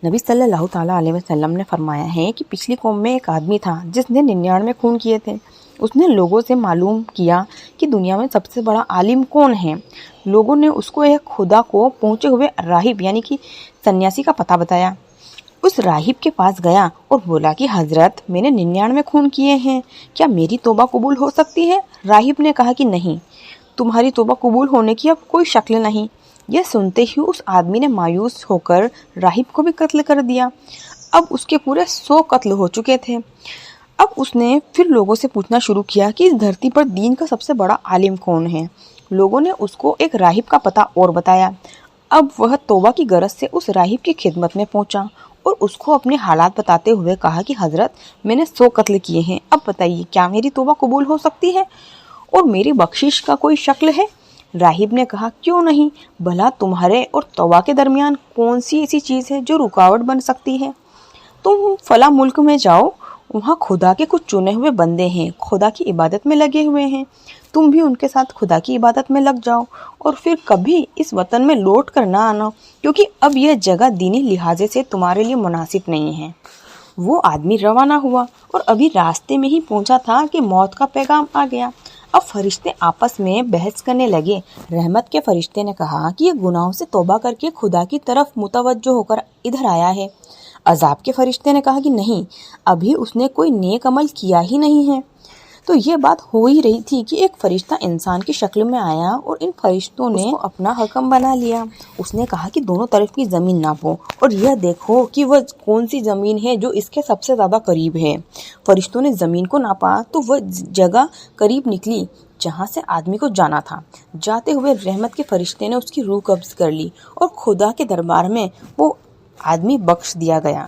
نبی صلی اللہ تعالیٰ علیہ وسلم نے فرمایا ہے کہ پچھلی قوم میں ایک آدمی تھا جس نے 99 خون کیے تھے۔ اس نے لوگوں سے معلوم کیا کہ دنیا میں سب سے بڑا عالم کون ہے۔ لوگوں نے اس کو ایک خدا کو پہنچے ہوئے راہب یعنی کہ سنیاسی کا پتہ بتایا۔ اس راہب کے پاس گیا اور بولا کہ حضرت میں نے 99 خون کیے ہیں، کیا میری توبہ قبول ہو سکتی ہے؟ راہب نے کہا کہ نہیں، تمہاری توبہ قبول ہونے کی اب کوئی شکل نہیں۔ یہ سنتے ہی اس آدمی نے مایوس ہو کر راہب کو بھی قتل کر دیا۔ اب اس کے پورے 100 قتل ہو چکے تھے۔ اب اس نے پھر لوگوں سے پوچھنا شروع کیا کہ اس دھرتی پر دین کا سب سے بڑا عالم کون ہے۔ لوگوں نے اس کو ایک راہب کا پتہ اور بتایا۔ اب وہ توبہ کی غرض سے اس راہب کی خدمت میں پہنچا اور اس کو اپنے حالات بتاتے ہوئے کہا کہ حضرت میں نے 100 قتل کیے ہیں، اب بتائیے کیا میری توبہ قبول ہو سکتی ہے اور میری بخشش کا کوئی شکل ہے؟ راہب نے کہا کیوں نہیں، بھلا تمہارے اور توبہ کے درمیان کون سی ایسی چیز ہے جو رکاوٹ بن سکتی ہے؟ تم فلاں ملک میں جاؤ، وہاں خدا کے کچھ چنے ہوئے بندے ہیں، خدا کی عبادت میں لگے ہوئے ہیں، تم بھی ان کے ساتھ خدا کی عبادت میں لگ جاؤ اور پھر کبھی اس وطن میں لوٹ کر نہ آنا، کیونکہ اب یہ جگہ دینی لحاظ سے تمہارے لیے مناسب نہیں ہے۔ وہ آدمی روانہ ہوا اور ابھی راستے میں ہی پہنچا تھا کہ موت کا پیغام آ گیا۔ اب فرشتے آپس میں بحث کرنے لگے۔ رحمت کے فرشتے نے کہا کہ یہ گناہوں سے توبہ کر کے خدا کی طرف متوجہ ہو کر ادھر آیا ہے۔ عذاب کے فرشتے نے کہا کہ نہیں، ابھی اس نے کوئی نیک عمل کیا ہی نہیں ہے۔ تو یہ بات ہو ہی رہی تھی کہ ایک فرشتہ انسان کی شکل میں آیا اور ان فرشتوں نے اس کو اپنا حکم بنا لیا۔ اس نے کہا کہ دونوں طرف کی زمین ناپو اور یہ دیکھو کہ وہ کون سی زمین ہے جو اس کے سب سے زیادہ قریب ہے۔ فرشتوں نے زمین کو ناپا تو وہ جگہ قریب نکلی جہاں سے آدمی کو جانا تھا۔ جاتے ہوئے رحمت کے فرشتے نے اس کی روح قبض کر لی اور خدا کے دربار میں وہ آدمی بخش دیا گیا۔